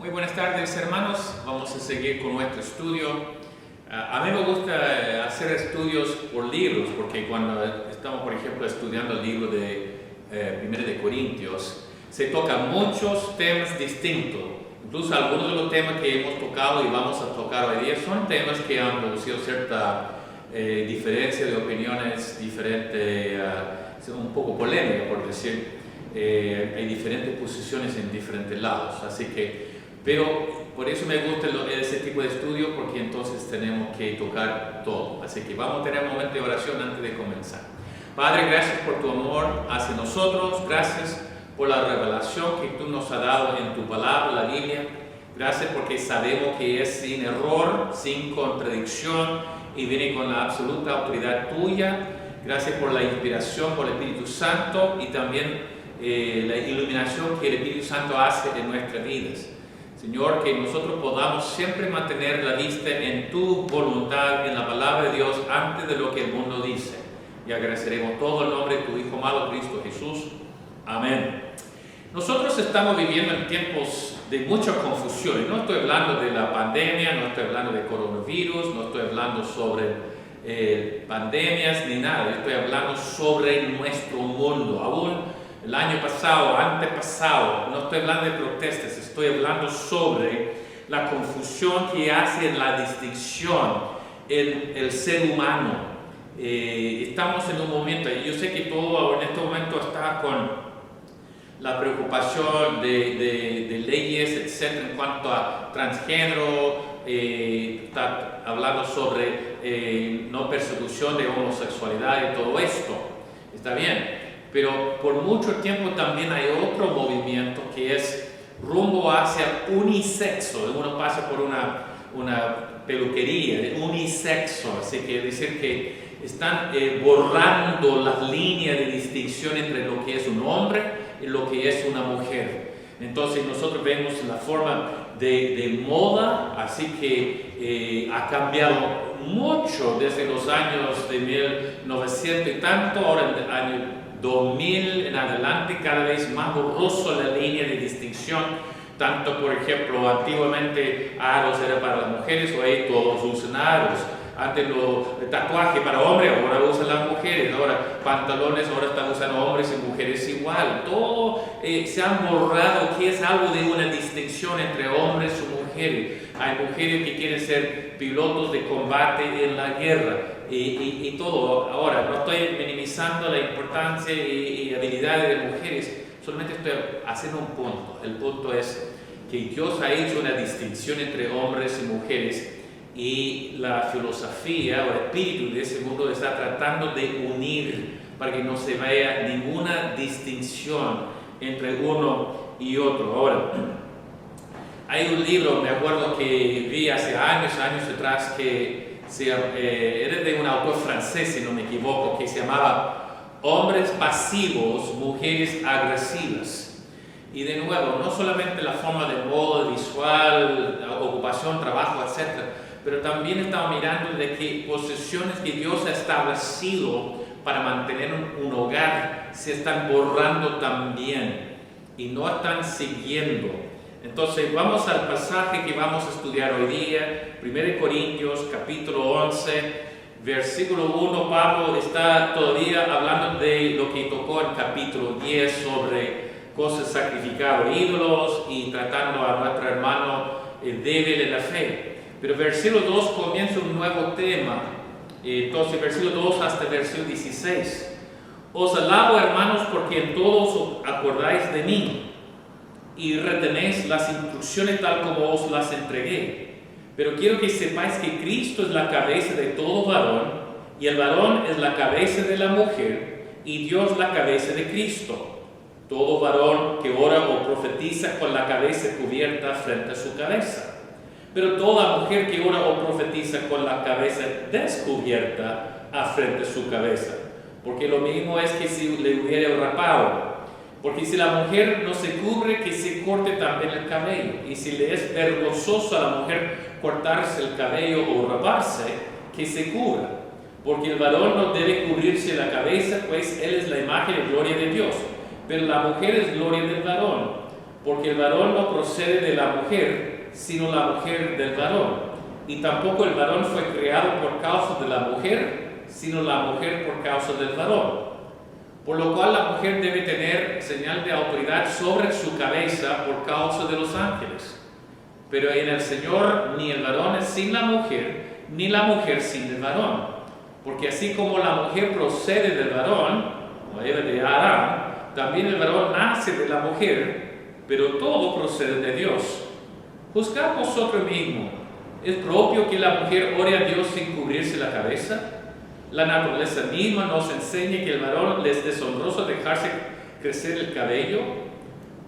Muy buenas tardes, hermanos. Vamos a seguir con nuestro estudio. A mí me gusta hacer estudios por libros, porque cuando estamos, por ejemplo, estudiando el libro de 1 de Corintios, se tocan muchos temas distintos. Incluso algunos de los temas que hemos tocado y vamos a tocar hoy día son temas que han producido cierta diferencia de opiniones, un poco polémica, por decir. Hay diferentes posiciones en diferentes lados, pero por eso me gusta ese tipo de estudio, porque entonces tenemos que tocar todo. Así que vamos a tener un momento de oración antes de comenzar. Padre, gracias por tu amor hacia nosotros, gracias por la revelación que tú nos has dado en tu palabra, la Biblia. Gracias porque sabemos que es sin error, sin contradicción y viene con la absoluta autoridad tuya. Gracias por la inspiración por el Espíritu Santo y también la iluminación que el Espíritu Santo hace en nuestras vidas. Señor, que nosotros podamos siempre mantener la vista en tu voluntad, en la palabra de Dios, antes de lo que el mundo dice. Y agradeceremos todo el nombre de tu Hijo amado, Cristo Jesús. Amén. Nosotros estamos viviendo en tiempos de mucha confusión. No estoy hablando de la pandemia, no estoy hablando de coronavirus, no estoy hablando sobre pandemias ni nada. Estoy hablando sobre nuestro mundo. Aún el año pasado, antepasado, no estoy hablando de protestas, estoy hablando sobre la confusión que hace en la distinción el ser humano. Estamos en un momento, y yo sé que todo en este momento está con la preocupación de leyes, etc., en cuanto a transgénero, está hablando sobre no persecución de homosexualidad y todo esto. Está bien. Pero por mucho tiempo también hay otro movimiento que es rumbo hacia unisexo. Uno pasa por una peluquería, unisexo, así que decir que están borrando las líneas de distinción entre lo que es un hombre y lo que es una mujer. Entonces nosotros vemos la forma de moda, así que ha cambiado mucho desde los años de 1900 y tanto, ahora en el año 2000 en adelante, cada vez más borroso la línea de distinción. Tanto, por ejemplo, antiguamente aros era para las mujeres, hoy todos usan aros. Antes los tatuajes para hombres, ahora usan las mujeres. Ahora pantalones, ahora están usando hombres y mujeres igual. Todo se han borrado, que es algo de una distinción entre hombres y mujeres. Hay mujeres que quieren ser pilotos de combate en la guerra. Y todo. Ahora, no estoy minimizando la importancia y habilidades de mujeres, solamente estoy haciendo un punto. El punto es que Dios ha hecho una distinción entre hombres y mujeres, y la filosofía o el espíritu de ese mundo está tratando de unir para que no se vea ninguna distinción entre uno y otro. Ahora, hay un libro, me acuerdo que vi hace años atrás, que era de un autor francés, si no me equivoco, que se llamaba Hombres pasivos, mujeres agresivas. Y de nuevo, no solamente la forma de modo visual, ocupación, trabajo, etc., pero también estamos mirando de que posiciones que Dios ha establecido para mantener un hogar se están borrando también y no están siguiendo. Entonces vamos al pasaje que vamos a estudiar hoy día, 1 Corintios capítulo 11, versículo 1. Pablo está todavía hablando de lo que tocó en capítulo 10 sobre cosas sacrificadas, ídolos, y tratando a nuestro hermano débil en la fe. Pero versículo 2 comienza un nuevo tema. Entonces versículo 2 hasta versículo 16. Os alabo, hermanos, porque en todo os acordáis de mí y retenéis las instrucciones tal como os las entregué. Pero quiero que sepáis que Cristo es la cabeza de todo varón, y el varón es la cabeza de la mujer, y Dios la cabeza de Cristo. Todo varón que ora o profetiza con la cabeza cubierta frente a su cabeza. Pero toda mujer que ora o profetiza con la cabeza descubierta frente a su cabeza. Porque lo mismo es que si le hubiera rapado. Porque si la mujer no se cubre, que se corte también el cabello. Y si le es vergonzoso a la mujer cortarse el cabello o raparse, que se cubra. Porque el varón no debe cubrirse la cabeza, pues él es la imagen y gloria de Dios. Pero la mujer es gloria del varón. porque el varón no procede de la mujer, sino la mujer del varón. Y tampoco el varón fue creado por causa de la mujer, sino la mujer por causa del varón. Por lo cual la mujer debe tener señal de autoridad sobre su cabeza por causa de los ángeles. Pero en el Señor ni el varón es sin la mujer, ni la mujer sin el varón. Porque así como la mujer procede del varón, como Eva de Adán, también el varón nace de la mujer, pero todo procede de Dios. Juzgad vosotros mismos. ¿Es propio que la mujer ore a Dios sin cubrirse la cabeza? La naturaleza misma nos enseña que el varón le es deshonroso dejarse crecer el cabello.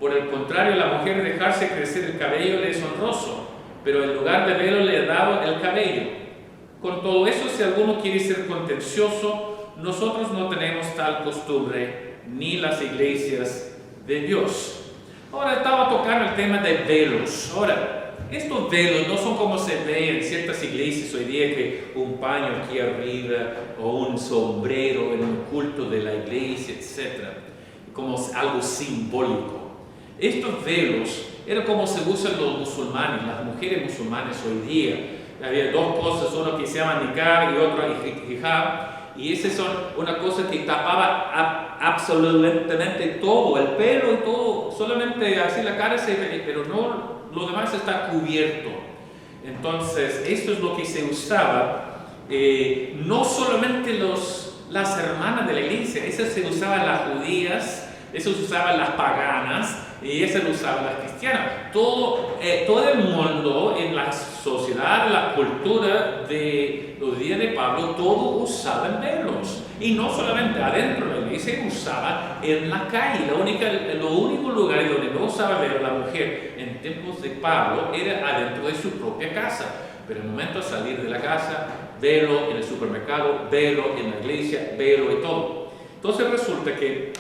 Por el contrario, la mujer dejarse crecer el cabello le es honroso, pero en lugar de velo le he dado el cabello. Con todo eso, si alguno quiere ser contencioso, nosotros no tenemos tal costumbre, ni las iglesias de Dios. Ahora estaba tocando el tema de velos. Ahora, estos velos no son como se ve en ciertas iglesias hoy día, que un paño aquí arriba o un sombrero en un culto de la iglesia, etc. Como algo simbólico. Estos velos eran como se usan los musulmanes, las mujeres musulmanas hoy día. Había dos cosas, uno que se llama niqab y otro hijab. Y esas son una cosa que tapaba absolutamente todo, el pelo y todo, solamente así la cara se ve, pero no, lo demás está cubierto. Entonces, esto es lo que se usaba, no solamente las hermanas de la iglesia, eso se usaba en las judías, eso se usaba en las paganas, y eso lo usaban las cristianas. Todo el mundo en la sociedad, la cultura de los días de Pablo, todo usaban velos. Y no solamente adentro de la iglesia, usaba en la calle. Lo único lugar donde no usaba velo la mujer en tiempos de Pablo era adentro de su propia casa. Pero en el momento de salir de la casa, velo en el supermercado, velo en la iglesia, velo y todo. Entonces resulta que,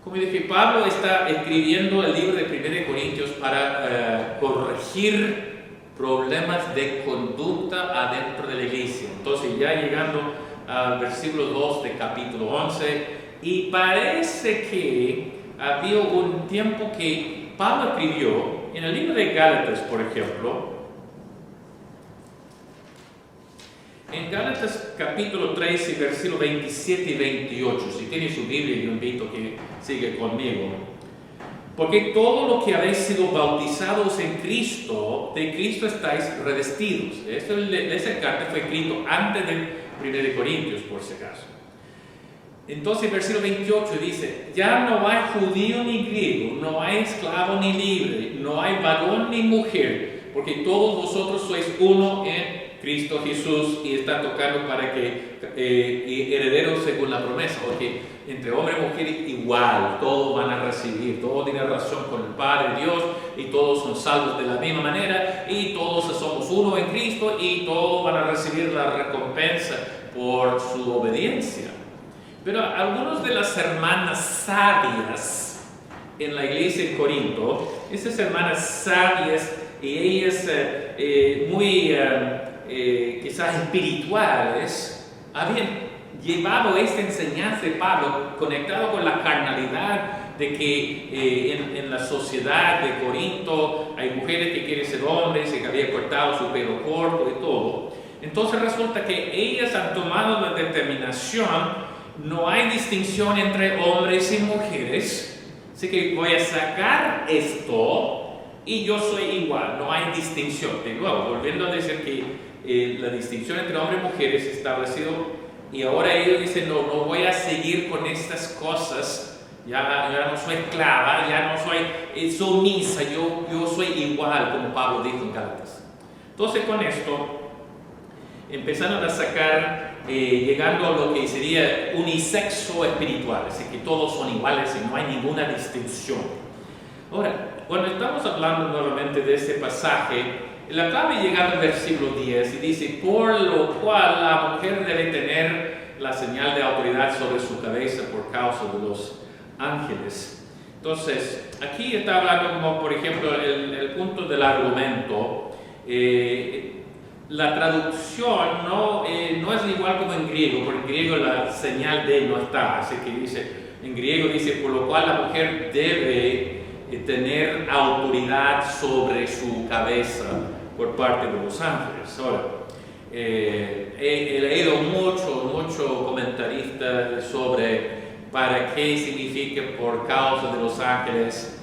como dije, Pablo está escribiendo el libro de 1 Corintios para corregir problemas de conducta adentro de la iglesia. Entonces, ya llegando al versículo 2 de capítulo 11, y parece que había un tiempo que Pablo escribió en el libro de Gálatas, por ejemplo. En Gálatas capítulo 3 y versículos 27 y 28, si tiene su Biblia, yo invito a que siga conmigo. Porque todo lo que habéis sido bautizados en Cristo, de Cristo estáis revestidos. Esa carta fue escrito antes de 1 Corintios, por si acaso. Entonces, el versículo 28 dice: ya no hay judío ni griego, no hay esclavo ni libre, no hay varón ni mujer, porque todos vosotros sois uno en Cristo Jesús. Y está tocando para que herederos según la promesa, porque entre hombre y mujer igual, todos van a recibir, todos tienen relación con el Padre Dios, y todos son salvos de la misma manera, y todos somos uno en Cristo, y todos van a recibir la recompensa por su obediencia. Pero algunas de las hermanas sabias en la iglesia en Corinto, esas hermanas sabias, y ellas muy quizás espirituales, habían llevado esta enseñanza de Pablo conectado con la carnalidad de que en la sociedad de Corinto hay mujeres que quieren ser hombres y que habían cortado su pelo corto y todo. Entonces resulta que ellas han tomado la determinación: no hay distinción entre hombres y mujeres, así que voy a sacar esto y yo soy igual, no hay distinción. De nuevo, volviendo a decir que la distinción entre hombres y mujeres se estableció, y ahora ellos dicen: no voy a seguir con estas cosas, ya no soy esclava, ya no soy sumisa, yo soy igual, como Pablo dijo en Gálatas. Entonces, con esto empezaron a sacar, llegando a lo que sería unisexo espiritual, así que todos son iguales y no hay ninguna distinción. Ahora, cuando estamos hablando nuevamente de este pasaje, la clave llega al versículo 10 y dice: por lo cual la mujer debe tener la señal de autoridad sobre su cabeza por causa de los ángeles. Entonces, aquí está hablando como, por ejemplo, el punto del argumento. La traducción no es igual como en griego, porque en griego la señal de no está, así que dice, en griego dice: por lo cual la mujer debe tener autoridad sobre su cabeza por parte de los ángeles. Ahora, he leído mucho comentarista sobre para qué significa por causa de los ángeles.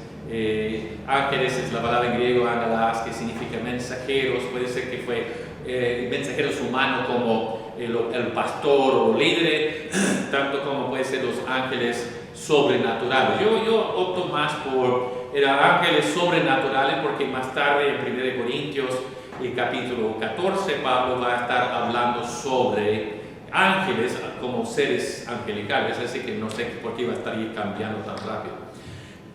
Ángeles es la palabra en griego angelos, que significa mensajeros. Puede ser que fue mensajeros humanos como el pastor o líder, tanto como puede ser los ángeles sobrenaturales. Yo opto más por ángeles sobrenaturales, porque más tarde en 1 Corintios capítulo 14 Pablo va a estar hablando sobre ángeles como seres angelicales, así que no sé por qué iba a estar ahí cambiando tan rápido.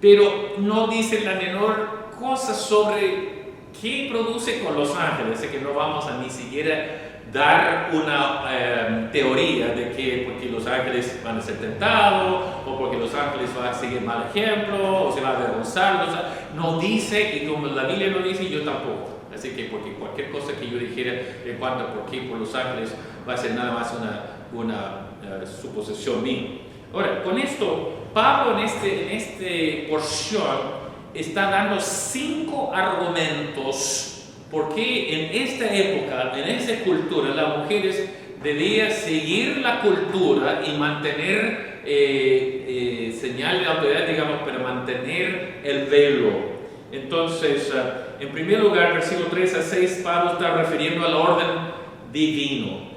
Pero no dice la menor cosa sobre qué produce con los ángeles, así que no vamos a ni siquiera dar una teoría de que porque los ángeles van a ser tentados, o porque los ángeles van a seguir mal ejemplo, o se van a avergonzar. O sea, no dice, y como la Biblia no dice, yo tampoco. Así que porque cualquier cosa que yo dijera en cuanto a por qué por los ángeles va a ser nada más una suposición mía. Ahora, con esto, Pablo en esta porción está dando 5 argumentos por qué en esta época, en esa cultura, las mujeres debían seguir la cultura y mantener señal de autoridad, digamos, pero mantener el velo. Entonces, en primer lugar, versículo 3 a 6, Pablo está refiriendo al orden divino.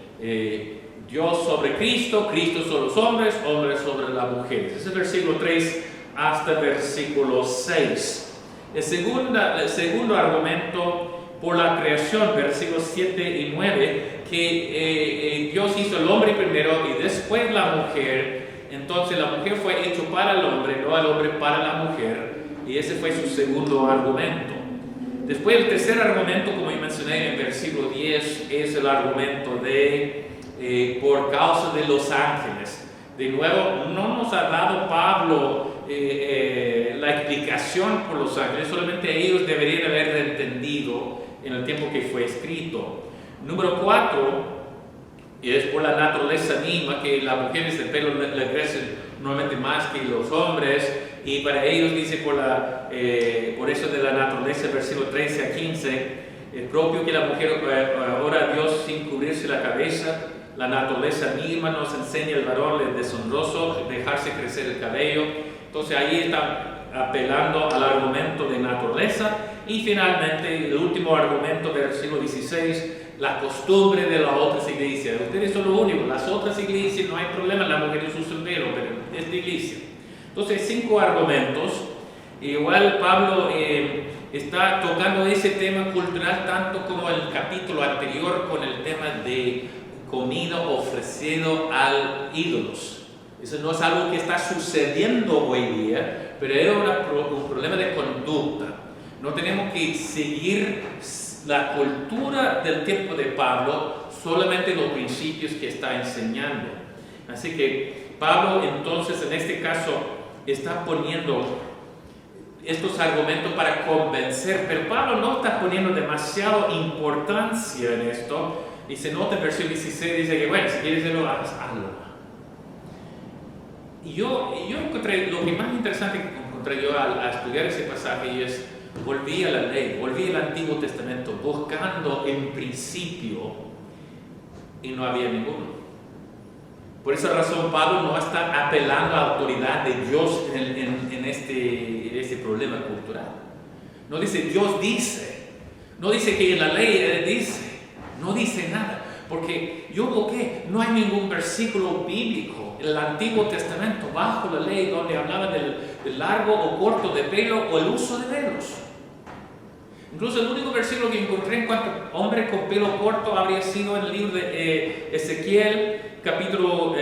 Dios sobre Cristo, Cristo sobre los hombres, hombres sobre las mujeres. Ese es versículo 3 hasta versículo 6. El segundo argumento por la creación, versículos 7 y 9, que Dios hizo el hombre primero y después la mujer. Entonces la mujer fue hecha para el hombre, no el hombre para la mujer. Y ese fue su segundo argumento. Después el tercer argumento, como mencioné en versículo 10, es el argumento de por causa de los ángeles. De nuevo, no nos ha dado Pablo la explicación por los ángeles, solamente ellos deberían haber entendido en el tiempo que fue escrito. Número 4, es por la naturaleza misma, que las mujeres de pelo le crecen normalmente más que los hombres, y para ellos dice por eso de la naturaleza, versículo 13 a 15, es propio que la mujer ora a Dios sin cubrirse la cabeza. La naturaleza misma nos enseña el varón es deshonroso dejarse crecer el cabello. Entonces ahí está apelando al argumento de naturaleza. Y finalmente el último argumento, versículo 16, la costumbre de las otras iglesias. Ustedes son lo único, las otras iglesias no hay problema, las mujeres usan velo, pero esta iglesia. Entonces 5 argumentos. Igual Pablo está tocando ese tema cultural tanto como el capítulo anterior con el tema de comida ofrecido a ídolos. Eso no es algo que está sucediendo hoy día, pero era un problema de conducta. No tenemos que seguir la cultura del tiempo de Pablo, solamente los principios que está enseñando. Así que Pablo entonces en este caso está poniendo estos argumentos para convencer, pero Pablo no está poniendo demasiada importancia en esto. Y se nota en versículo 16, dice que bueno, si quieres hacerlo, hazlo. Y yo encontré, lo que más interesante que encontré yo al estudiar ese pasaje es, volví a la ley, volví al Antiguo Testamento, buscando en principio, y no había ninguno. Por esa razón Pablo no está apelando a la autoridad de Dios en este problema cultural. No dice Dios dice, no dice que en la ley dice. No dice nada, porque yo busqué, no hay ningún versículo bíblico en el Antiguo Testamento bajo la ley donde hablaba del largo o corto de pelo o el uso de velos. Incluso el único versículo que encontré en cuanto a hombre con pelo corto habría sido en el libro de Ezequiel, capítulo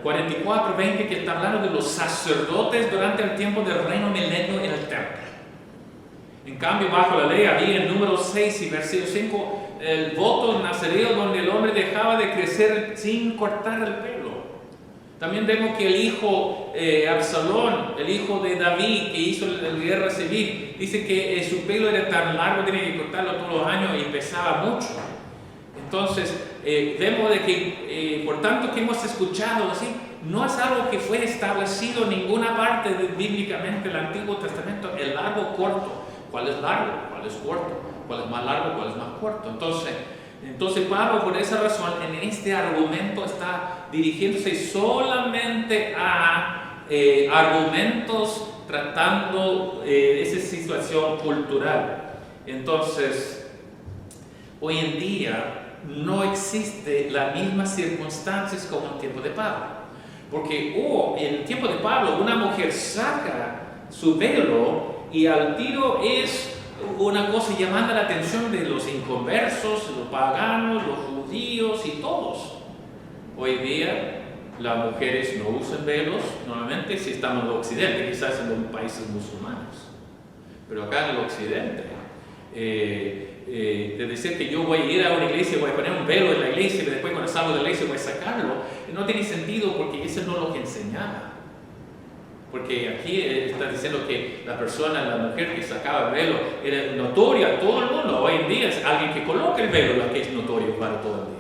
44, 20, que está hablando de los sacerdotes durante el tiempo del reino milenio en el templo. En cambio, bajo la ley había en número 6 y versículo 5 el voto nazareo donde el hombre dejaba de crecer sin cortar el pelo. También vemos que el hijo Absalón, el hijo de David que hizo la guerra civil, dice que su pelo era tan largo, tenía que cortarlo todos los años y pesaba mucho. Entonces, vemos de que, por tanto que hemos escuchado así, no es algo que fue establecido en ninguna parte bíblicamente del Antiguo Testamento, el largo o corto. ¿Cuál es largo? ¿Cuál es corto? ¿Cuál es más largo? ¿Cuál es más corto? Entonces Pablo, por esa razón, en este argumento está dirigiéndose solamente a argumentos tratando esa situación cultural. Entonces, hoy en día no existe las mismas circunstancias como en tiempo de Pablo. Porque en el tiempo de Pablo una mujer saca su velo y al tiro es una cosa llamando la atención de los inconversos, los paganos, los judíos y todos. Hoy día las mujeres no usan velos, normalmente si estamos en el occidente, quizás en los países musulmanes. Pero acá en el occidente, de decir que yo voy a ir a una iglesia, voy a poner un velo en la iglesia y después cuando salgo de la iglesia voy a sacarlo, no tiene sentido porque eso no es lo que enseñaba. Porque aquí está diciendo que la mujer que sacaba el velo era notoria a todo el mundo. Hoy en día es alguien que coloca el velo la que es notorio para todo el día.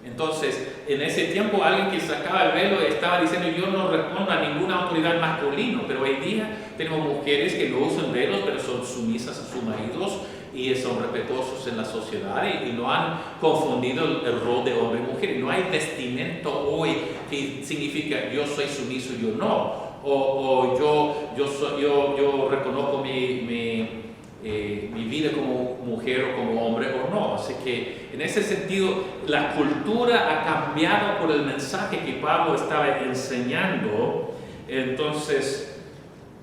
Entonces, en ese tiempo alguien que sacaba el velo estaba diciendo yo no respondo a ninguna autoridad masculina, pero hoy en día tenemos mujeres que no usan velos pero son sumisas a sus maridos y son respetuosos en la sociedad y no han confundido el rol de hombre y mujer. No hay vestimento hoy que significa yo soy sumiso, yo no. O yo reconozco mi vida como mujer o como hombre o no. Así que en ese sentido la cultura ha cambiado por el mensaje que Pablo estaba enseñando. Entonces,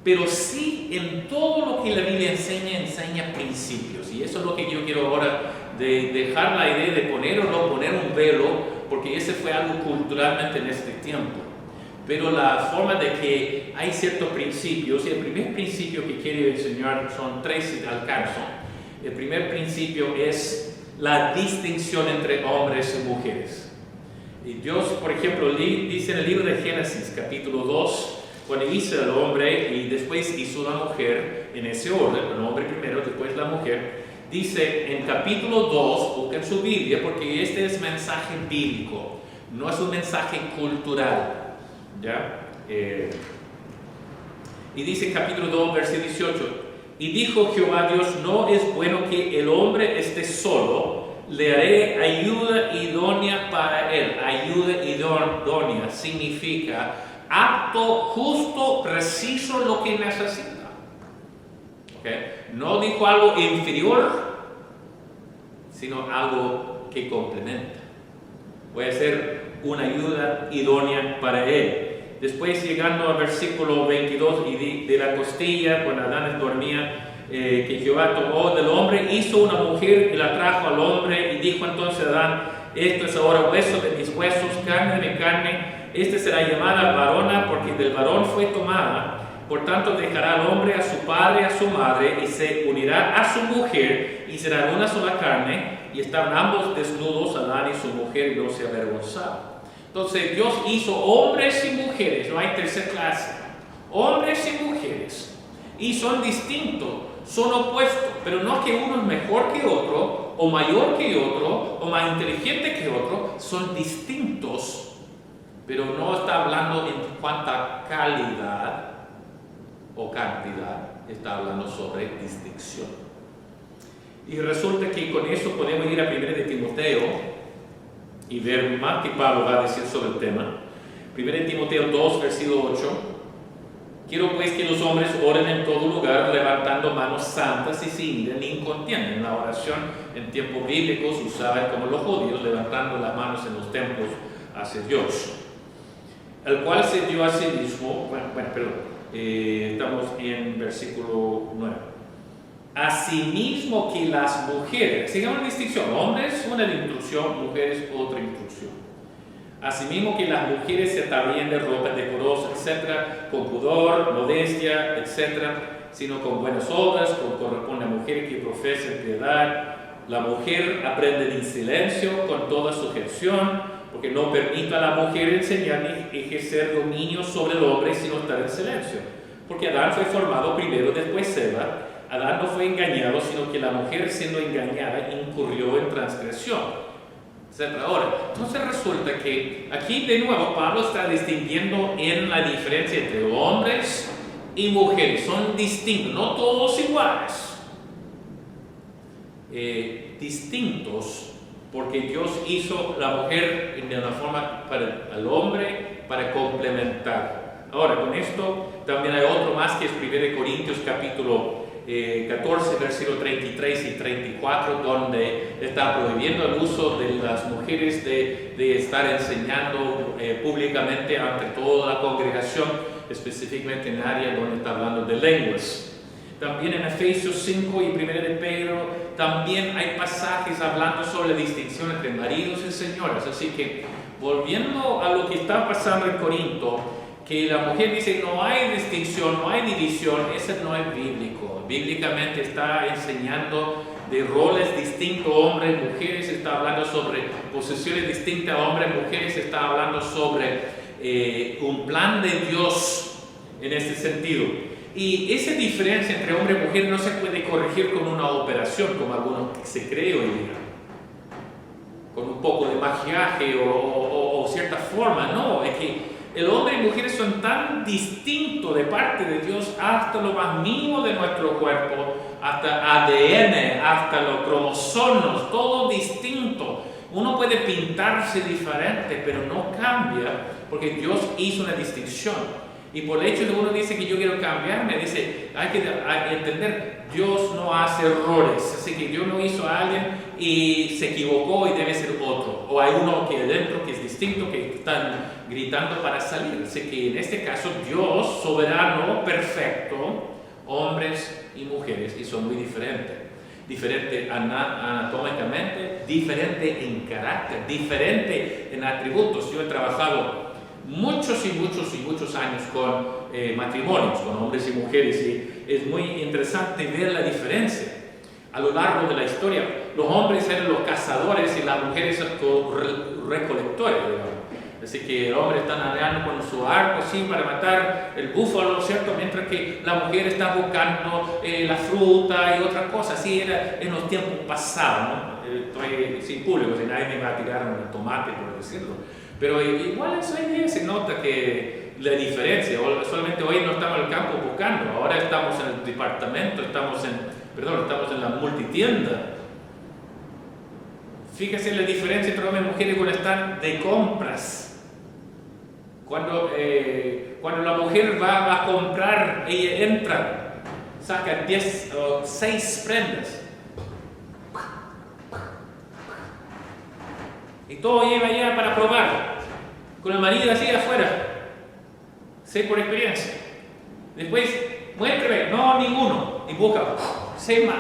pero sí en todo lo que la Biblia enseña principios. Y eso es lo que yo quiero ahora, de dejar la idea de poner o no poner un velo, porque ese fue algo culturalmente en este tiempo. Pero la forma de que hay ciertos principios, y el primer principio que quiero enseñar son 3 al caso. El primer principio es la distinción entre hombres y mujeres. Y Dios, por ejemplo, dice en el libro de Génesis, capítulo 2, cuando hizo el hombre y después hizo la mujer, en ese orden, el hombre primero, después la mujer, dice en capítulo 2, busquen su Biblia, porque este es mensaje bíblico, no es un mensaje cultural. ¿Ya? Y dice en capítulo 2, versículo 18, y dijo Jehová Dios, no es bueno que el hombre esté solo, le haré ayuda idónea para él. Ayuda idónea significa apto, justo, preciso lo que necesita. ¿Okay? No dijo algo inferior, sino algo que complementa. Voy a hacer una ayuda idónea para él. Después, llegando al versículo 22, y de la costilla, cuando Adán dormía, que Jehová tomó del hombre, hizo una mujer y la trajo al hombre, y dijo entonces Adán, esto es ahora hueso de mis huesos, carne de mi carne, esta será llamada varona, porque del varón fue tomada. Por tanto, dejará al hombre a su padre y a su madre, y se unirá a su mujer, y serán una sola carne, y estaban ambos desnudos, Adán y su mujer, y no se avergonzaban. Entonces Dios hizo hombres y mujeres, no hay tercera clase, hombres y mujeres, y son distintos, son opuestos, pero no que uno es mejor que otro, o mayor que otro, o más inteligente que otro, son distintos, pero no está hablando en cuanto a calidad o cantidad, está hablando sobre distinción. Y resulta que con eso podemos ir a 1 de Timoteo, y ver más que Pablo va a decir sobre el tema. 1 Timoteo 2, versículo 8. Quiero pues que los hombres oren en todo lugar, levantando manos santas y sin ira ni contienda. La oración en tiempos bíblicos usaba como los judíos, levantando las manos en los templos hacia Dios. El cual se dio a sí mismo, estamos en versículo 9. Asimismo que las mujeres, sigamos la distinción, hombres una instrucción, mujeres otra instrucción. Asimismo que las mujeres se atavíen de ropa decorosa, etc., con pudor, modestia, etc., sino con buenas obras, como corresponde a mujer que profesa piedad. La mujer aprende en silencio, con toda sujeción, porque no permite a la mujer enseñar ni ejercer dominio sobre el hombre, sino estar en silencio. Porque Adán fue formado primero, después Eva. Adán no fue engañado, sino que la mujer siendo engañada incurrió en transgresión. etc. Ahora, entonces resulta que aquí de nuevo Pablo está distinguiendo en la diferencia entre hombres y mujeres. Son distintos, no todos iguales. Distintos porque Dios hizo la mujer de una forma para el hombre para complementar. Ahora, con esto también hay otro más que es 1 Corintios capítulo 14, versículos 33 y 34, donde está prohibiendo el uso de las mujeres de estar enseñando públicamente ante toda la congregación, específicamente en área donde está hablando de lenguas. También en Efesios 5 y 1 de Pedro, también hay pasajes hablando sobre la distinción entre maridos y señoras. Así que, volviendo a lo que está pasando en Corinto, que la mujer dice no hay distinción, no hay división, eso no es bíblico. Bíblicamente está enseñando de roles distintos, hombres, mujeres, está hablando sobre posiciones distintas, hombres, mujeres, está hablando sobre un plan de Dios en este sentido. Y esa diferencia entre hombre y mujer no se puede corregir con una operación, como algunos se cree hoy día, con un poco de maquillaje o cierta forma. No, es que el hombre y mujer son tan distintos de parte de Dios hasta lo más mínimo de nuestro cuerpo, hasta ADN, hasta los cromosomas, todo distinto. Uno puede pintarse diferente, pero no cambia porque Dios hizo una distinción. Y por el hecho de uno dice que yo quiero cambiarme, dice, hay que entender, Dios no hace errores. Así que Dios no hizo a alguien y se equivocó y debe ser otro. O hay uno que adentro que es distinto, que están gritando para salir. Así que en este caso Dios, soberano, perfecto, hombres y mujeres, y son muy diferentes. Diferente anatómicamente, diferente en carácter, diferente en atributos. Yo he trabajado muchos años con matrimonios, con hombres y mujeres, y es muy interesante ver la diferencia a lo largo de la historia. Los hombres eran los cazadores y las mujeres los recolectores, digamos. Así que el hombre está navegando con su arco así para matar el búfalo, ¿cierto? Mientras que la mujer está buscando la fruta y otras cosas. Así era en los tiempos pasados, ¿no? Estoy sin público, si nadie me va a tirar un tomate, por decirlo. Pero igual eso hoy día se nota que la diferencia, solamente hoy no estamos en el campo buscando, ahora estamos en el departamento, estamos en la multitienda. Fíjese la diferencia entre hombres y mujeres cuando están de compras. Cuando la mujer va a comprar, ella entra, saca 10 o 6 prendas. Y todo lleva allá para probar. Con el marido así afuera. Sé por experiencia. Después, muéstrame. No, ninguno. Y busca. 6 más.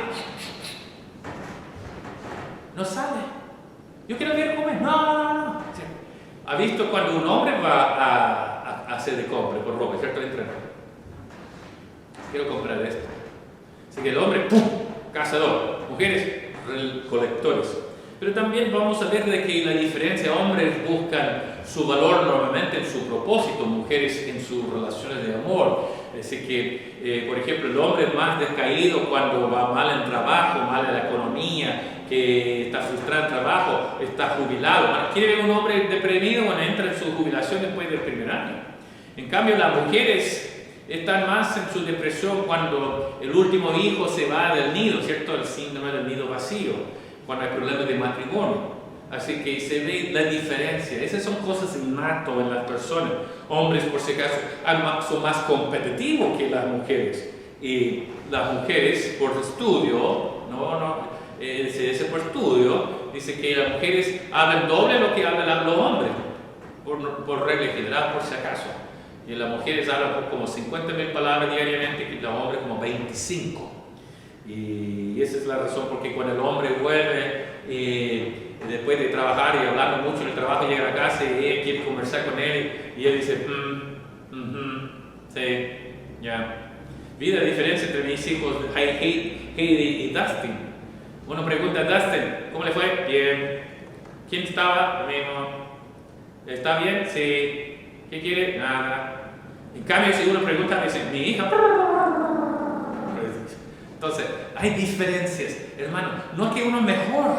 No sale. Yo quiero ver cómo es. No. ¿Ha visto cuando un hombre va a hacer de compra por ropa? ¿Cierto? Entra. Quiero comprar esto. Así que el hombre, ¡pum! Cazador. Mujeres, recolectores. Pero también vamos a ver de que la diferencia, hombres buscan su valor normalmente en su propósito, mujeres en sus relaciones de amor. Así que, por ejemplo, el hombre es más decaído cuando va mal en trabajo, mal en la economía, que está frustrado en trabajo, está jubilado. Quiere ver un hombre deprimido cuando entra en su jubilación después del primer año. En cambio, las mujeres están más en su depresión cuando el último hijo se va del nido, ¿cierto? El síndrome del nido vacío, cuando hay problemas de matrimonio. Así que se ve la diferencia. Esas son cosas innatas en las personas. Hombres, por si acaso, son más competitivos que las mujeres. Y las mujeres, por estudio, ese por estudio, dice que las mujeres hablan doble lo que hablan los hombres, por regla general, por si acaso. Y las mujeres hablan como 50,000 palabras diariamente, y los hombres como 25. Y esa es la razón, porque cuando el hombre vuelve después de trabajar y hablar mucho en el trabajo, llega a la casa y ella quiere conversar con él y él dice, sí, ya. Vi la diferencia entre mis hijos, Heidi y Dustin. Uno pregunta a Dustin, ¿cómo le fue? Bien. ¿Quién estaba? Lo mismo. ¿Está bien? Sí. ¿Qué quiere? Nada. En cambio, si uno pregunta, me dice, mi hija. Entonces, hay diferencias, hermano. No es que uno es mejor,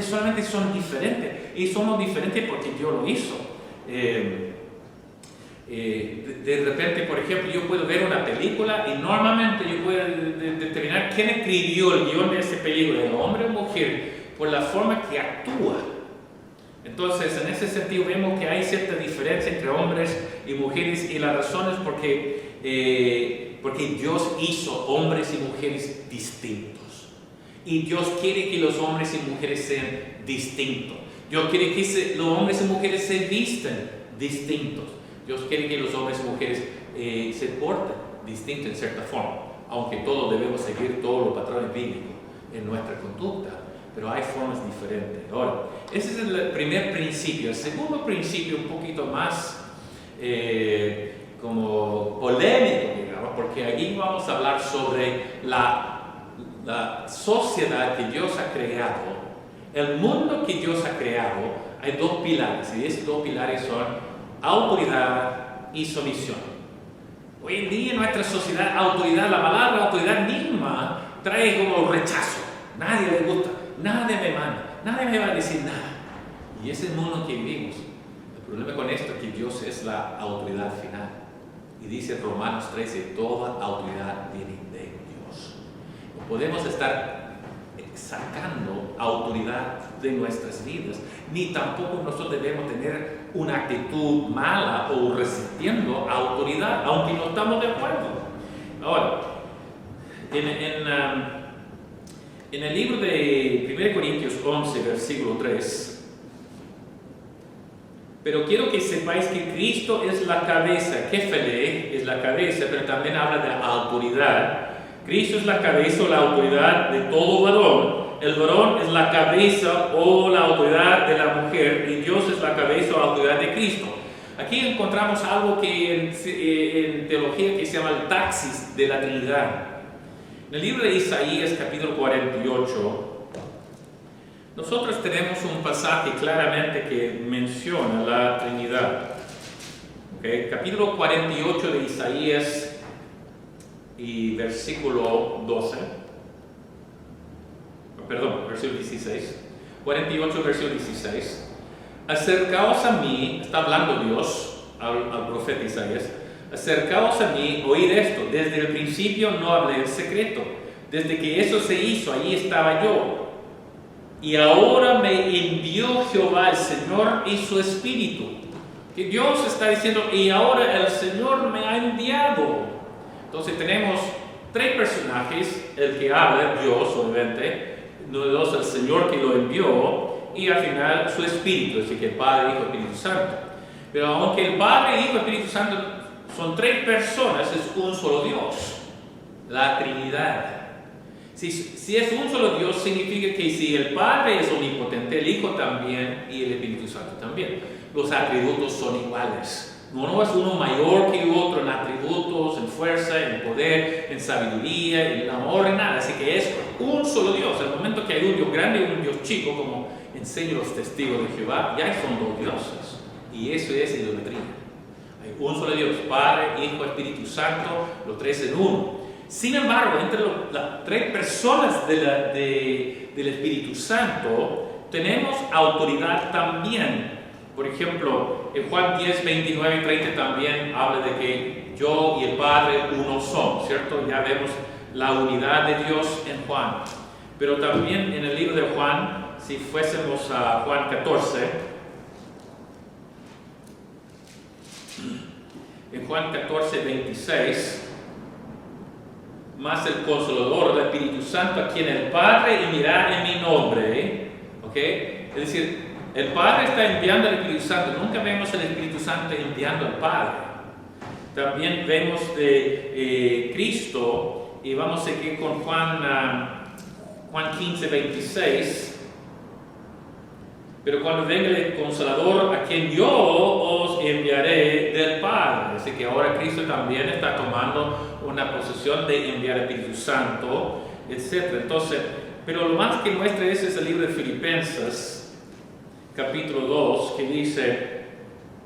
solamente son diferentes. Y somos diferentes porque Dios lo hizo. De repente, por ejemplo, yo puedo ver una película y normalmente yo puedo determinar quién escribió el guión de esa película, el hombre o mujer, por la forma que actúa. Entonces, en ese sentido vemos que hay cierta diferencia entre hombres y mujeres, y la razón es porque Dios hizo hombres y mujeres distintos. Y Dios quiere que los hombres y mujeres sean distintos. Dios quiere que los hombres y mujeres se vistan distintos. Dios quiere que los hombres y mujeres se porten distintos en cierta forma, aunque todos debemos seguir todos los patrones bíblicos en nuestra conducta, pero hay formas diferentes. Ahora, ese es el primer principio. El segundo principio, un poquito más como polémico, digamos, porque aquí vamos a hablar sobre la sociedad que Dios ha creado, el mundo que Dios ha creado. Hay dos pilares, y esos dos pilares son autoridad y sumisión. Hoy en día en nuestra sociedad, autoridad, la palabra autoridad misma trae como rechazo. Nadie le gusta, nadie me manda, nadie me va a decir nada. Y ese es el mundo que vivimos. El problema con esto es que Dios es la autoridad final. Y dice Romanos 13, toda autoridad viene de Dios. No podemos estar sacando autoridad de nuestras vidas, ni tampoco nosotros debemos tener una actitud mala o resistiendo autoridad, aunque no estamos de acuerdo. Ahora, en el libro de 1 Corintios 11, versículo 3, pero quiero que sepáis que Cristo es la cabeza, Kefele es la cabeza, pero también habla de autoridad. Cristo es la cabeza o la autoridad de todo varón. El varón es la cabeza o la autoridad de la mujer, y Dios es la cabeza o la autoridad de Cristo. Aquí encontramos algo que en teología que se llama el taxis de la Trinidad. En el libro de Isaías, capítulo 48, nosotros tenemos un pasaje claramente que menciona la Trinidad. ¿Okay? Capítulo 48 de Isaías y versículo 12. Perdón, versículo 16. 48, versículo 16. Acercaos a mí, está hablando Dios al profeta Isaías. Acercaos a mí, oíd esto. Desde el principio no hablé en secreto. Desde que eso se hizo, allí estaba yo. Y ahora me envió Jehová el Señor y su Espíritu. Que Dios está diciendo, y ahora el Señor me ha enviado. Entonces tenemos tres personajes, el que habla, Dios obviamente, Dios, el Señor que lo envió, y al final su Espíritu, es decir, que el Padre, Hijo y Espíritu Santo. Pero aunque el Padre, Hijo y Espíritu Santo son tres personas, es un solo Dios, la Trinidad. Si es un solo Dios, significa que si el Padre es omnipotente, el Hijo también y el Espíritu Santo también. Los atributos son iguales. No es uno mayor que otro en atributos, en fuerza, en poder, en sabiduría, en amor, en nada. Así que es un solo Dios. En el momento que hay un Dios grande y un Dios chico, como enseñan los testigos de Jehová, ya son dos dioses. Y eso es idolatría. Hay un solo Dios, Padre, Hijo, Espíritu Santo, los tres en uno. Sin embargo, entre las tres personas del Espíritu Santo, tenemos autoridad también. Por ejemplo, en Juan 10, 29 y 30 también habla de que yo y el Padre uno son, ¿cierto? Ya vemos la unidad de Dios en Juan. Pero también en el libro de Juan, si fuésemos a Juan 14, en Juan 14, 26, más el Consolador, el Espíritu Santo, a quien el Padre enviará en mi nombre, ¿ok? Es decir, el Padre está enviando al Espíritu Santo. Nunca vemos al Espíritu Santo enviando al Padre. También vemos de Cristo, y vamos a seguir con Juan 15, 26. Pero cuando venga el Consolador, a quien yo os enviaré del Padre. Así que ahora Cristo también está tomando una posesión de enviar al Espíritu Santo, etc. Entonces, pero lo más que muestra eso es el libro de Filipenses, capítulo 2, que dice: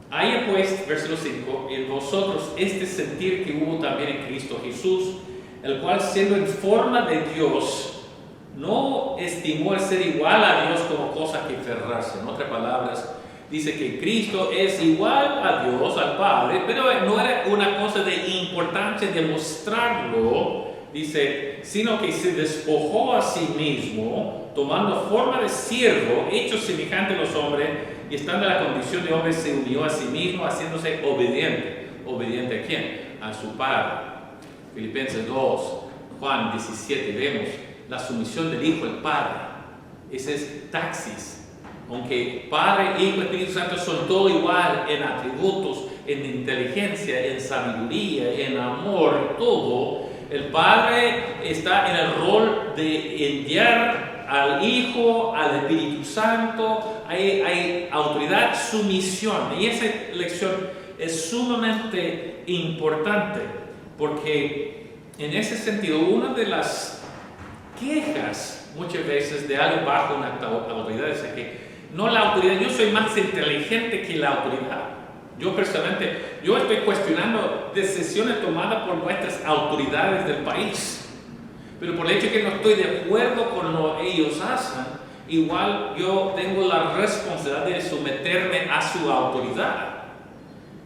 haya pues, versículo 5, en vosotros este sentir que hubo también en Cristo Jesús, el cual siendo en forma de Dios, no estimó el ser igual a Dios como cosa que aferrarse. En otras palabras, dice que Cristo es igual a Dios, al Padre, pero no era una cosa de importancia demostrarlo, dice, sino que se despojó a sí mismo, tomando forma de siervo, hecho semejante a los hombres, y estando en la condición de hombre, se unió a sí mismo, haciéndose obediente. ¿Obediente a quién? A su Padre. Filipenses 2, Juan 17, vemos la sumisión del Hijo al Padre. Ese es taxis. Aunque Padre, Hijo y Espíritu Santo son todo igual en atributos, en inteligencia, en sabiduría, en amor, todo, el Padre está en el rol de enviar al Hijo, al Espíritu Santo. Hay autoridad, sumisión. Y esa lección es sumamente importante, porque en ese sentido, una de las quejas muchas veces de alguien bajo una autoridad es que no la autoridad, yo soy más inteligente que la autoridad. Yo personalmente, yo estoy cuestionando decisiones tomadas por nuestras autoridades del país, pero por el hecho de que no estoy de acuerdo con lo que ellos hacen, igual yo tengo la responsabilidad de someterme a su autoridad.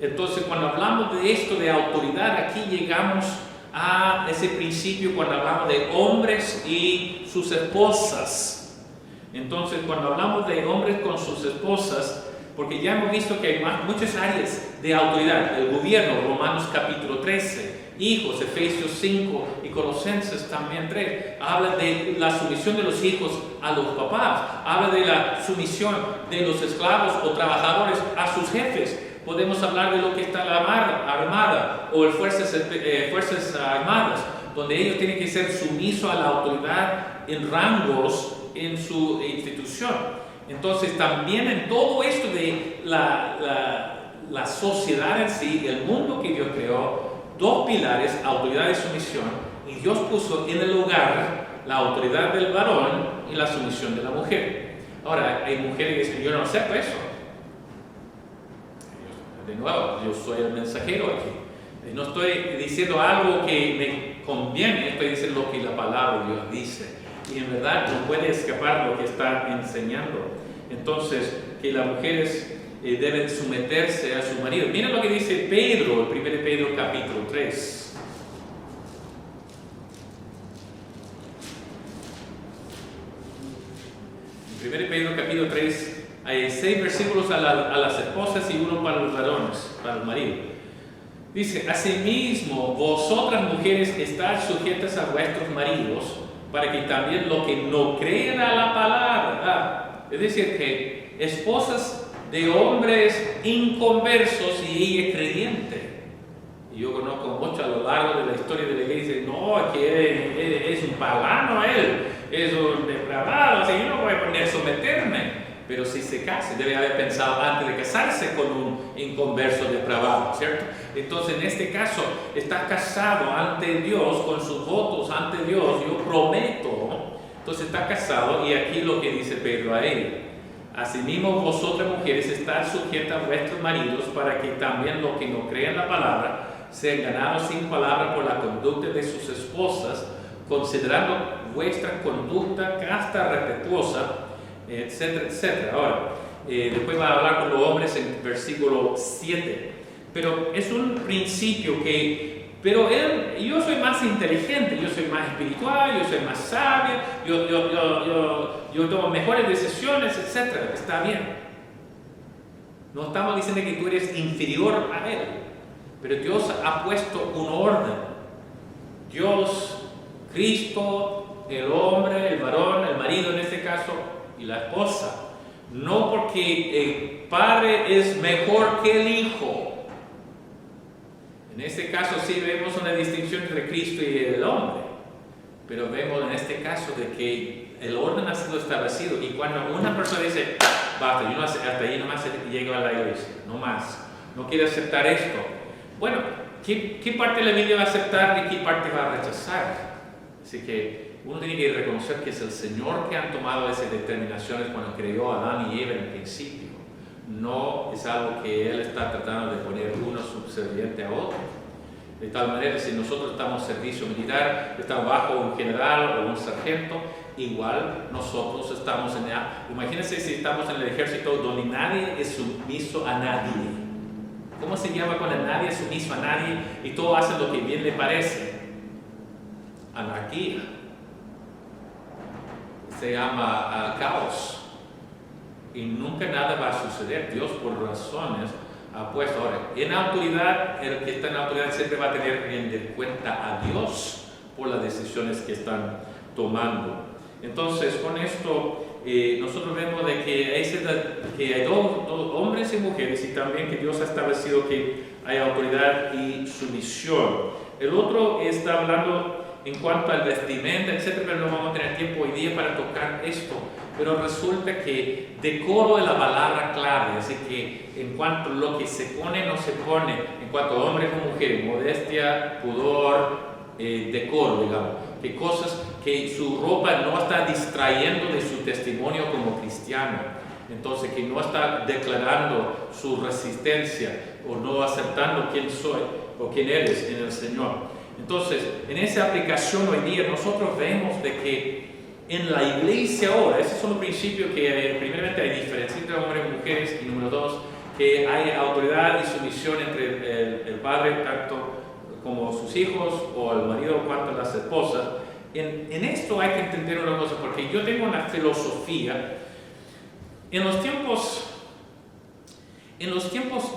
Entonces, cuando hablamos de esto de autoridad, aquí llegamos a ese principio cuando hablamos de hombres y sus esposas. Entonces, cuando hablamos de hombres con sus esposas, porque ya hemos visto que hay muchas áreas de autoridad, el gobierno, Romanos capítulo 13, hijos, Efesios 5 y Colosenses también 3, habla de la sumisión de los hijos a los papás, habla de la sumisión de los esclavos o trabajadores a sus jefes. Podemos hablar de lo que está la armada o el fuerzas armadas, donde ellos tienen que ser sumisos a la autoridad en rangos en su institución. Entonces, también en todo esto de la sociedad en sí, el mundo que Dios creó, dos pilares, autoridad y sumisión, y Dios puso en el lugar la autoridad del varón y la sumisión de la mujer. Ahora, hay mujeres que dicen, yo no acepto eso. De nuevo, yo soy el mensajero aquí. No estoy diciendo algo que me conviene, estoy diciendo lo que la palabra de Dios dice. Y en verdad no puede escapar lo que está enseñando. Entonces, que las mujeres deben someterse a su marido. Miren lo que dice Pedro, el 1 Pedro capítulo 3. En 1 Pedro capítulo 3 hay 6 versículos a las esposas y uno para los varones, para el marido. Dice, asimismo, vosotras mujeres estad sujetas a vuestros maridos, para que también los que no creen a la palabra, es decir, que esposas de hombres inconversos y ella es creyente. Y yo conozco mucho a lo largo de la historia de la iglesia, no, es que es un pagano él, es un depravado, así yo no voy a poner a someterme. Pero si se casa, debe haber pensado antes de casarse con un inconverso depravado, ¿cierto? Entonces, en este caso, está casado ante Dios, con sus votos ante Dios, yo prometo. Entonces está casado, y aquí lo que dice Pedro a él. Asimismo, vosotras mujeres, estad sujetas a vuestros maridos, para que también los que no crean la palabra sean ganados sin palabra por la conducta de sus esposas, considerando vuestra conducta casta, respetuosa, etcétera, etcétera. Ahora, después va a hablar con los hombres en versículo 7. Pero es un principio que, yo soy más inteligente, yo soy más espiritual, yo soy más sabio, yo tomo mejores decisiones, etcétera. Está bien. No estamos diciendo que tú eres inferior a él, pero Dios ha puesto un orden. Dios, Cristo, el hombre, el varón, el marido en este caso, y la esposa, no porque el padre es mejor que el hijo. En este caso sí vemos una distinción entre Cristo y el hombre, pero vemos en este caso de que el orden ha sido establecido, y cuando una persona dice, basta, yo no, hasta ahí nomás llego a la iglesia, no más, no quiero aceptar esto. Bueno, ¿qué parte de la Biblia va a aceptar y qué parte va a rechazar? Así que uno tiene que reconocer que es el Señor que ha tomado esas determinaciones cuando creó a Adán y Eva en el principio. No es algo que Él está tratando de poner uno subserviente a otro. De tal manera, si nosotros estamos en servicio militar, estamos bajo un general o un sargento, igual nosotros estamos en... Imagínense si estamos en el ejército donde nadie es sumiso a nadie. ¿Cómo se llama cuando nadie es sumiso a nadie y todo hace lo que bien le parece? Anarquía. Se llama caos. Y nunca nada va a suceder. Dios, por razones, ha puesto. Ahora, en autoridad, el que está en autoridad siempre va a tener que rendir cuenta a Dios por las decisiones que están tomando. Entonces, con esto, nosotros vemos de que hay dos hombres y mujeres, y también que Dios ha establecido que hay autoridad y sumisión. El otro está hablando en cuanto al vestimenta, etcétera, pero no vamos a tener tiempo hoy día para tocar esto. Pero resulta que decoro es la palabra clave, así que en cuanto a lo que se pone, no se pone, en cuanto a hombres o mujeres, modestia, pudor, decoro, digamos, que cosas que su ropa no está distrayendo de su testimonio como cristiano, entonces que no está declarando su resistencia o no aceptando quién soy o quién eres en el Señor. Entonces, en esa aplicación hoy día nosotros vemos de que en la iglesia ahora, esos son los principios que primeramente hay diferencia entre hombres y mujeres, y número dos, que hay autoridad y sumisión entre el padre tanto como sus hijos o el marido cuanto las esposas. En esto hay que entender una cosa, porque yo tengo una filosofía. En los tiempos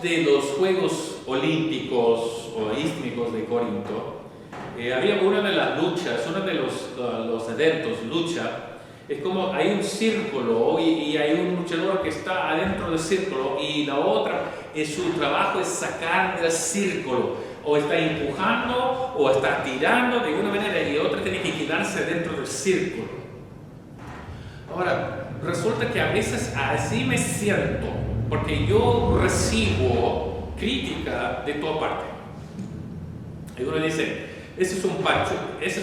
de los Juegos Olímpicos o Istmicos de Corinto, había una de las luchas, uno de los eventos, lucha, es como hay un círculo y hay un luchador que está adentro del círculo y la otra, su trabajo es sacar del círculo, o está empujando o está tirando de una manera y otra tiene que quedarse dentro del círculo. Ahora, resulta que a veces así me siento, porque yo recibo crítica de toda parte. Y uno dice, ese es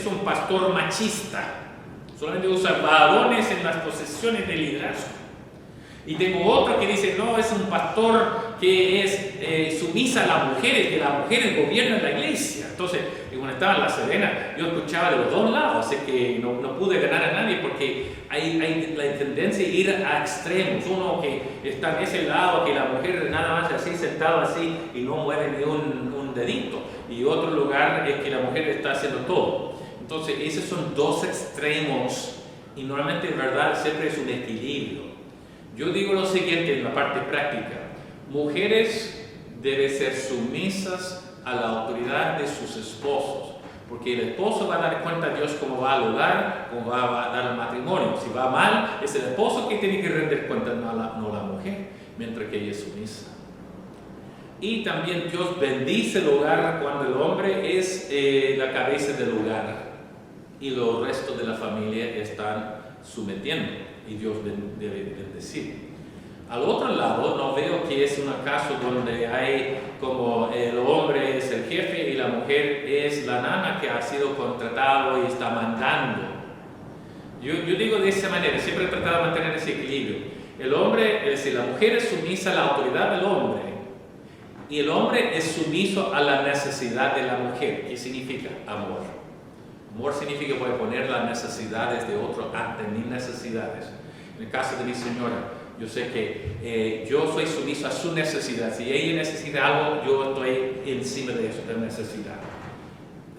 un pastor machista, solamente usa varones en las posiciones de liderazgo. Y tengo otro que dice, no, es un pastor que es sumisa a las mujeres, que las mujeres gobiernan la iglesia. Entonces, cuando estaba en La Serena, yo escuchaba de los dos lados, así que no pude ganar a nadie porque hay la tendencia a ir a extremos. Uno que está en ese lado, que la mujer nada más así, sentada así y no mueve ni un dedito. Y otro lugar es que la mujer está haciendo todo. Entonces, esos son dos extremos y normalmente en verdad siempre es un equilibrio. Yo digo lo siguiente en la parte práctica: mujeres deben ser sumisas a la autoridad de sus esposos, porque el esposo va a dar cuenta a Dios cómo va al hogar, cómo va a dar el matrimonio. Si va mal, es el esposo que tiene que rendir cuenta, no la mujer, mientras que ella es sumisa. Y también Dios bendice el hogar cuando el hombre es la cabeza del hogar y los restos de la familia están sometiendo y Dios debe bendecir. Al otro lado, no veo que es un caso donde hay como el hombre es el jefe y la mujer es la nana que ha sido contratado y está mandando. Yo digo de esa manera, siempre he tratado de mantener ese equilibrio. El hombre, si la mujer es sumisa a la autoridad del hombre y el hombre es sumiso a la necesidad de la mujer. ¿Qué significa? Amor. Amor significa poder poner las necesidades de otro ante mis necesidades. En el caso de mi señora, yo sé que yo soy sumiso a su necesidad. Si ella necesita algo, yo estoy encima de eso, de necesidad,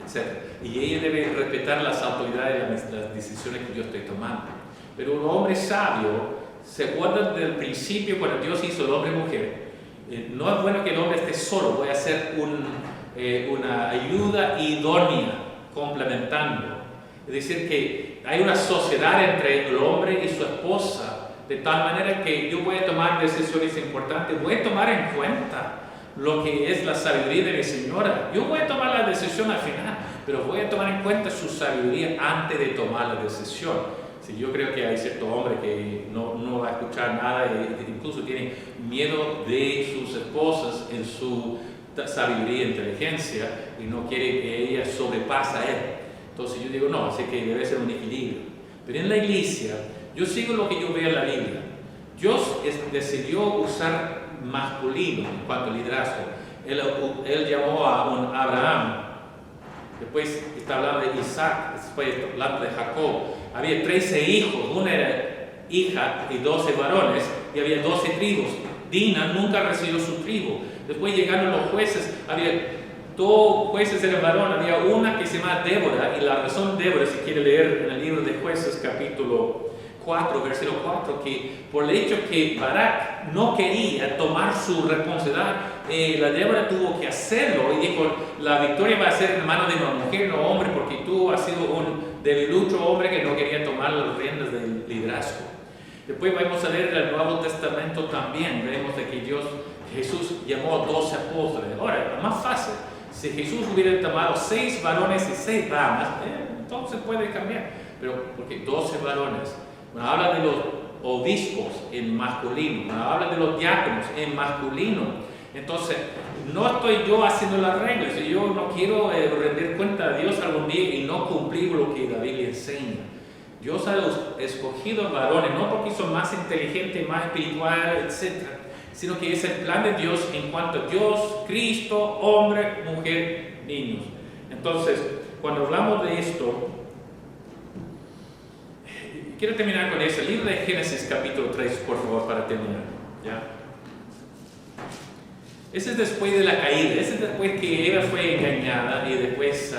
etc. Y ella debe respetar las autoridades y las decisiones que yo estoy tomando. Pero un hombre sabio se acuerda del principio cuando Dios hizo el hombre y mujer. No es bueno que el hombre esté solo, voy a hacer una ayuda idónea, complementando. Es decir, que hay una sociedad entre el hombre y su esposa, de tal manera que yo voy a tomar decisiones importantes, voy a tomar en cuenta lo que es la sabiduría de mi señora. Yo voy a tomar la decisión al final, pero voy a tomar en cuenta su sabiduría antes de tomar la decisión. Si yo creo que hay cierto hombre que no va a escuchar nada e incluso tiene miedo de sus esposas en su sabiduría e inteligencia y no quiere que ella sobrepase a él. Entonces yo digo no, así que debe ser un equilibrio. Pero en la iglesia, yo sigo lo que yo veo en la Biblia. Dios decidió usar masculino en cuanto al liderazgo. Él llamó a un Abraham Después está hablando de Isaac, después está hablando de Jacob. Había 13 hijos, una era hija y 12 varones, y había 12 tribus. Dina nunca recibió su tribu. Después llegaron los jueces, había 2 jueces eran varón, había una que se llama Débora, y la razón de Débora, si quiere leer en el libro de Jueces, capítulo 4, versículo 4, que por el hecho que Barak no quería tomar su responsabilidad, la Débora tuvo que hacerlo, y dijo, la victoria va a ser en manos de una mujer, no hombre, porque tú has sido un debilucho hombre que no quería tomar las riendas del liderazgo. Después vamos a leer el Nuevo Testamento también, vemos de que Jesús llamó a 12 apóstoles. Ahora, más fácil, si Jesús hubiera tomado 6 varones y 6 damas, entonces puede cambiar, pero porque 12 varones. Bueno, habla de los obispos en masculino, bueno, habla de los diáconos en masculino. Entonces, no estoy yo haciendo las reglas, yo no quiero rendir cuenta a Dios algún día y no cumplir lo que la Biblia enseña. Dios ha escogido varones, no porque son más inteligentes, más espirituales, etc., sino que es el plan de Dios en cuanto a Dios, Cristo, hombre, mujer, niños. Entonces, cuando hablamos de esto, quiero terminar con eso. El libro de Génesis capítulo 3, por favor, para terminar. ¿Ya? Ese es después de la caída, ese es después que Eva fue engañada y después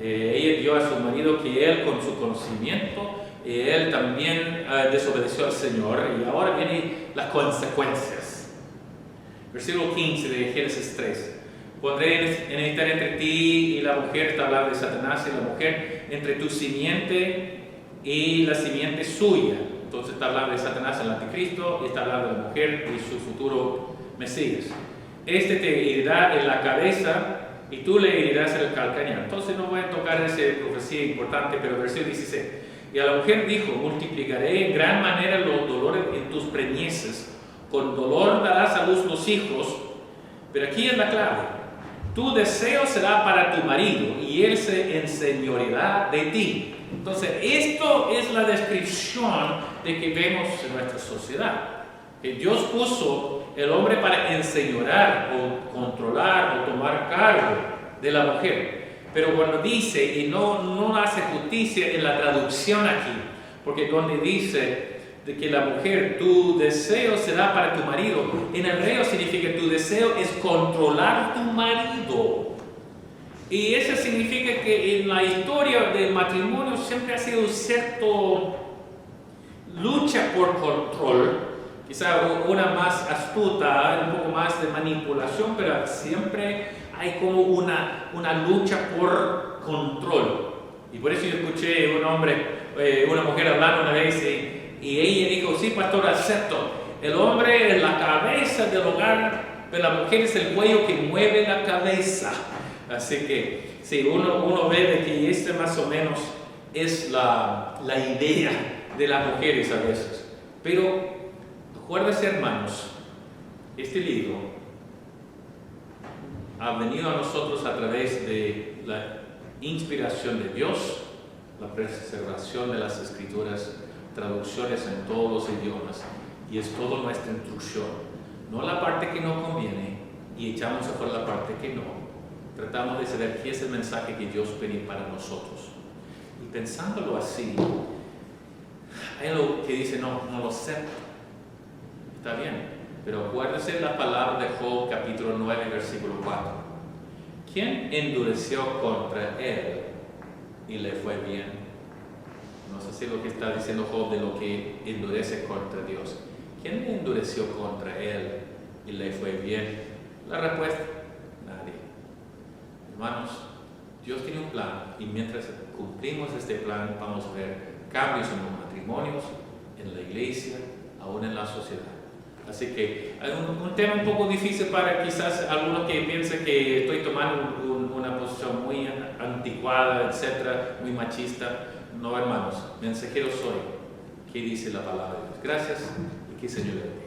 ella dio a su marido que él con su conocimiento, él también desobedeció al Señor, y ahora vienen las consecuencias. Versículo 15 de Génesis 3. Pondré enemistad entre ti y la mujer, está hablando de Satanás y la mujer, entre tu simiente y la simiente suya. Entonces está hablando de Satanás, el anticristo, y está hablando de la mujer y su futuro Mesías. Este te herirá en la cabeza y tú le herirás en el calcañar. Entonces no voy a tocar esa profecía importante, pero versículo 16. Y a la mujer dijo, multiplicaré en gran manera los dolores en tus preñeces, con dolor darás a luz los hijos, pero aquí es la clave. Tu deseo será para tu marido y él se enseñoreará de ti. Entonces, esto es la descripción de que vemos en nuestra sociedad. Que Dios puso el hombre para enseñorear o controlar o tomar cargo de la mujer. Pero cuando dice, y no hace justicia en la traducción aquí, porque donde dice de que la mujer, tu deseo será para tu marido, en hebreo significa tu deseo es controlar tu marido. Y eso significa que en la historia del matrimonio siempre ha sido cierto lucha por control, quizá una más astuta, un poco más de manipulación, pero siempre hay como una lucha por control. Y por eso yo escuché una mujer hablando una vez y ella dijo, sí, pastor, acepto. El hombre es la cabeza del hogar, pero la mujer es el cuello que mueve la cabeza. Así que, sí, uno ve de que este más o menos es la idea de las mujeres a veces. Pero, acuérdense, hermanos, este libro ha venido a nosotros a través de la inspiración de Dios, la preservación de las Escrituras, traducciones en todos los idiomas, y es toda nuestra instrucción. No la parte que no conviene y echamos afuera la parte que no. Tratamos de saber qué es el mensaje que Dios pide para nosotros. Y pensándolo así, hay algo que dice, no lo sé. Está bien, pero acuérdense la palabra de Job, capítulo 9, versículo 4. ¿Quién endureció contra él y le fue bien? No sé si lo que está diciendo Job de lo que endurece contra Dios. ¿Quién le endureció contra él y le fue bien? La respuesta, nadie. Hermanos, Dios tiene un plan y mientras cumplimos este plan vamos a ver cambios en los matrimonios, en la iglesia, aún en la sociedad. Así que hay un tema un poco difícil para quizás algunos que piensen que estoy tomando una posición muy anticuada, etcétera, muy machista. No, hermanos, mensajero soy. ¿Qué dice la palabra de Dios? Gracias y que el Señor le bendiga.